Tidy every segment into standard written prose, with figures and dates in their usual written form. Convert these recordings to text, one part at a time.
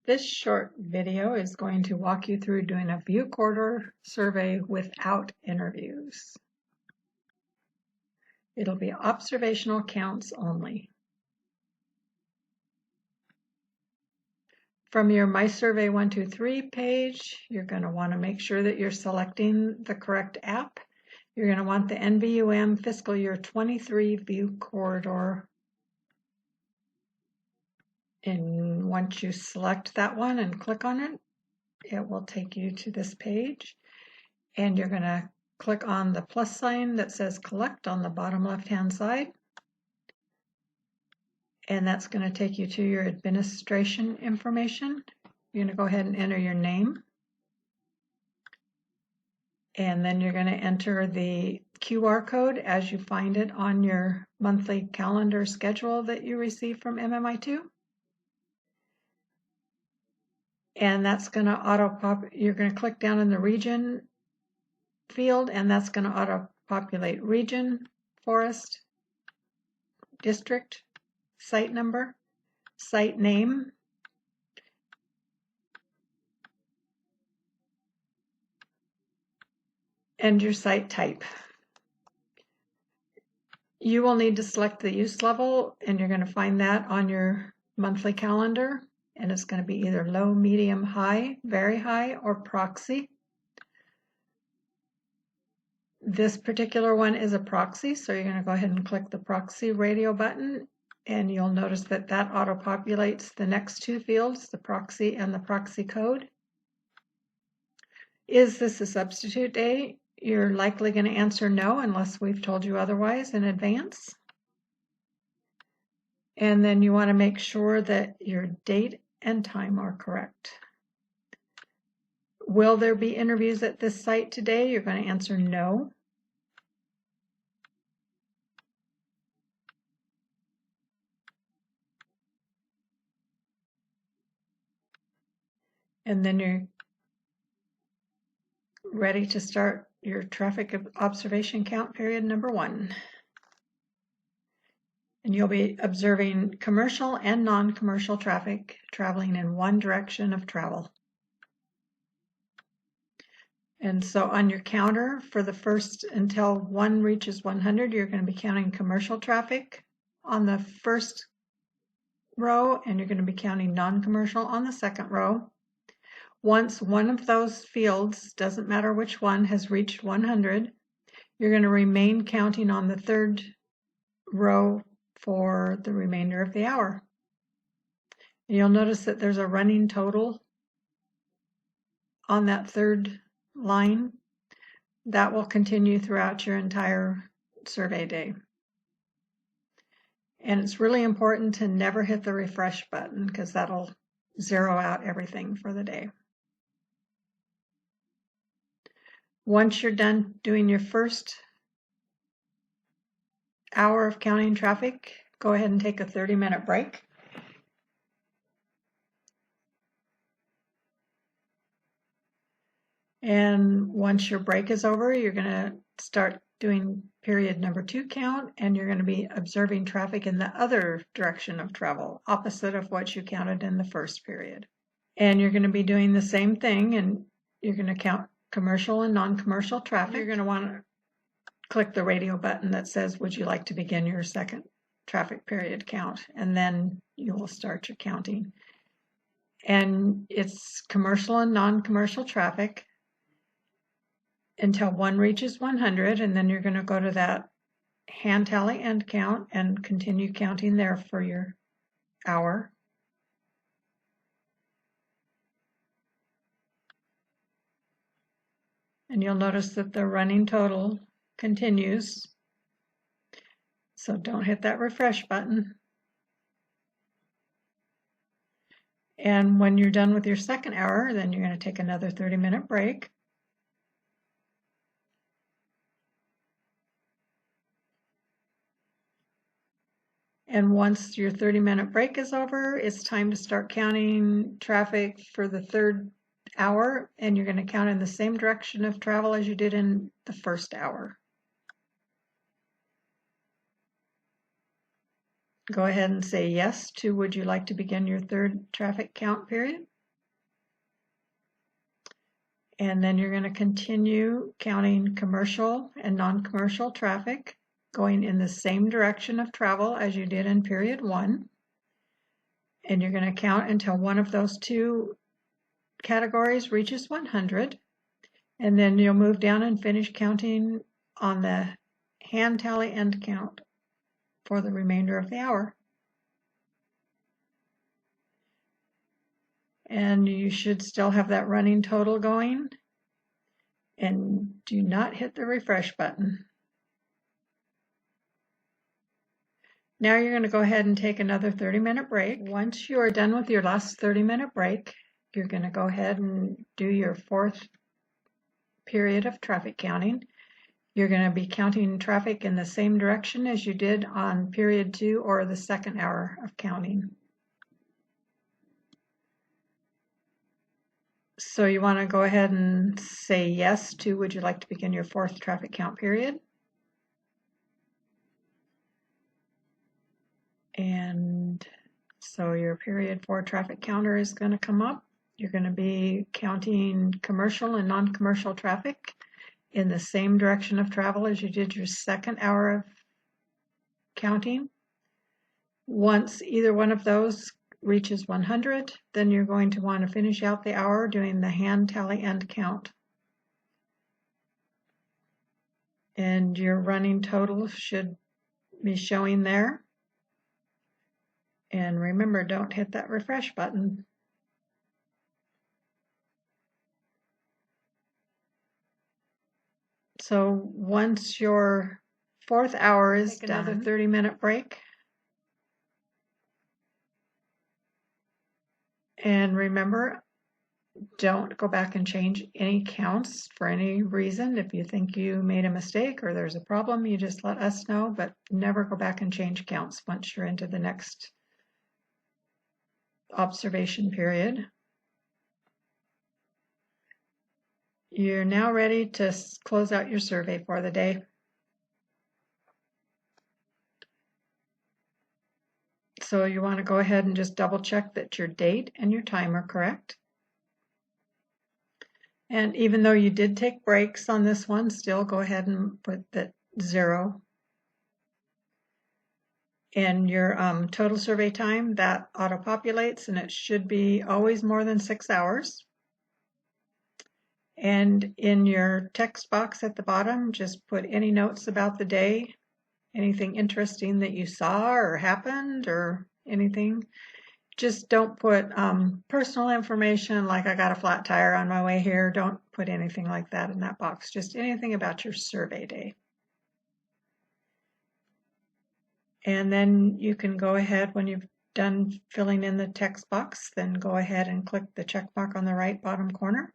This short video is going to walk you through doing a view corridor survey without interviews. It'll be observational counts only. From your My Survey 123 page, you're going to want to make sure that you're selecting the correct app. You're going to want the NVUM Fiscal Year 23 View Corridor. And once you select that one and click on it, it will take you to this page. And you're going to click on the plus sign that says Collect on the bottom left-hand side. And that's going to take you to your administration information. You're going to go ahead and enter your name. And then you're going to enter the QR code as you find it on your monthly calendar schedule that you receive from MMI2. And that's going to auto-pop. You're going to click down in the region field, and that's going to auto-populate region, forest, district, site number, site name, and your site type. You will need to select the use level, and you're going to find that on your monthly calendar, and it's going to be either low, medium, high, very high, or proxy. This particular one is a proxy, so you're going to go ahead and click the proxy radio button, and you'll notice that that auto-populates the next two fields, the proxy and the proxy code. Is this a substitute day? You're likely going to answer no unless we've told you otherwise in advance. And then you want to make sure that your date and time are correct. Will there be interviews at this site today? You're going to answer no. And then you're ready to start your traffic observation count period number 1. And you'll be observing commercial and non-commercial traffic traveling in one direction of travel. And so on your counter for the first, until 1 reaches 100, you're going to be counting commercial traffic on the first row, and you're going to be counting non-commercial on the second row. Once one of those fields, doesn't matter which one, has reached 100, you're going to remain counting on the third row for the remainder of the hour. And you'll notice that there's a running total on that third line. That will continue throughout your entire survey day. And it's really important to never hit the refresh button because that'll zero out everything for the day. Once you're done doing your first hour of counting traffic, go ahead and take a 30-minute break. And once your break is over, you're going to start doing period number 2 count, and you're going to be observing traffic in the other direction of travel, opposite of what you counted in the first period. And you're going to be doing the same thing, and you're going to count commercial and non-commercial traffic. You're going to want to click the radio button that says, would you like to begin your second traffic period count? And then you will start your counting. And it's commercial and non-commercial traffic until 1 reaches 100, and then you're going to go to that hand tally end count and continue counting there for your hour. And you'll notice that the running total continues. So don't hit that refresh button. And when you're done with your second hour, then you're going to take another 30-minute break. And once your 30-minute break is over, it's time to start counting traffic for the third hour, and you're going to count in the same direction of travel as you did in the first hour. Go ahead and say yes to would you like to begin your third traffic count period. And then you're going to continue counting commercial and non-commercial traffic going in the same direction of travel as you did in period 1. And you're going to count until one of those two categories reaches 100. And then you'll move down and finish counting on the hand tally end count for the remainder of the hour. And you should still have that running total going. And do not hit the refresh button. Now you're going to go ahead and take another 30-minute break. Once you are done with your last 30-minute break, you're going to go ahead and do your 4th period of traffic counting. You're going to be counting traffic in the same direction as you did on period 2 or the 2nd hour of counting. So you want to go ahead and say yes to, would you like to begin your 4th traffic count period? And so your period 4 traffic counter is going to come up. You're going to be counting commercial and non-commercial traffic in the same direction of travel as you did your 2nd hour of counting. Once either one of those reaches 100, then you're going to want to finish out the hour doing the hand tally end count. And your running total should be showing there. And remember, don't hit that refresh button. So once your 4th hour is done, another 30-minute break. And remember, don't go back and change any counts for any reason. If you think you made a mistake or there's a problem, you just let us know, but never go back and change counts once you're into the next observation period. You're now ready to close out your survey for the day. So you want to go ahead and just double check that your date and your time are correct. And even though you did take breaks on this one, still go ahead and put that 0. And your total survey time, that auto-populates, and it should be always more than 6 hours. And in your text box at the bottom, just put any notes about the day, anything interesting that you saw or happened or anything. Just don't put personal information like I got a flat tire on my way here. Don't put anything like that in that box. Just anything about your survey day. And then you can go ahead when you've done filling in the text box, then go ahead and click the check mark on the right bottom corner.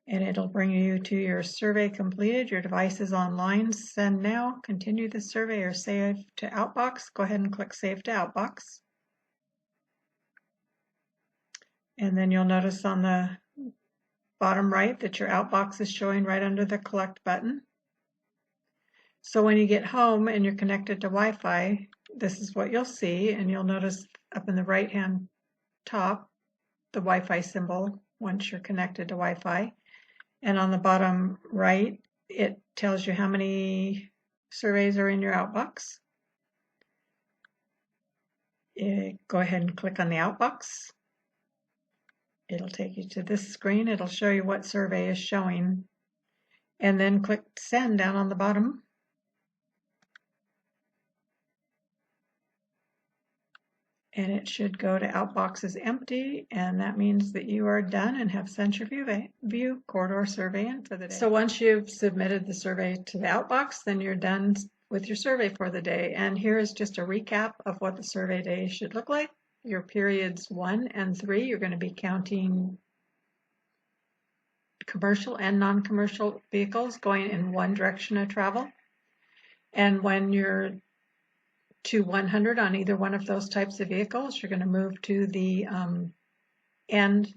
And it'll bring you to your survey completed. Your device is online. Send now, continue the survey, or save to Outbox. Go ahead and click Save to Outbox. And then you'll notice on the bottom right that your Outbox is showing right under the Collect button. So when you get home and you're connected to Wi-Fi, this is what you'll see, and you'll notice up in the right-hand top the Wi-Fi symbol once you're connected to Wi-Fi. And on the bottom right, it tells you how many surveys are in your Outbox. Go ahead and click on the Outbox. It'll take you to this screen. It'll show you what survey is showing. And then click Send down on the bottom. And it should go to Outbox is empty, and that means that you are done and have sent your view corridor survey in for the day. So once you've submitted the survey to the Outbox, then you're done with your survey for the day. And here is just a recap of what the survey day should look like. Your periods 1 and 3, you're going to be counting commercial and non-commercial vehicles going in one direction of travel. And when you're to 100 on either one of those types of vehicles, you're going to move to the end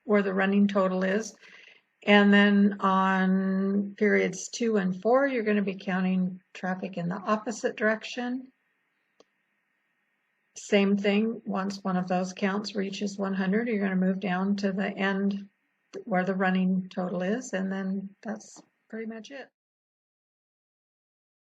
where the running total is. And then on periods 2 and 4, you're going to be counting traffic in the opposite direction. Same thing, once one of those counts reaches 100, you're going to move down to the end where the running total is, and then that's pretty much it.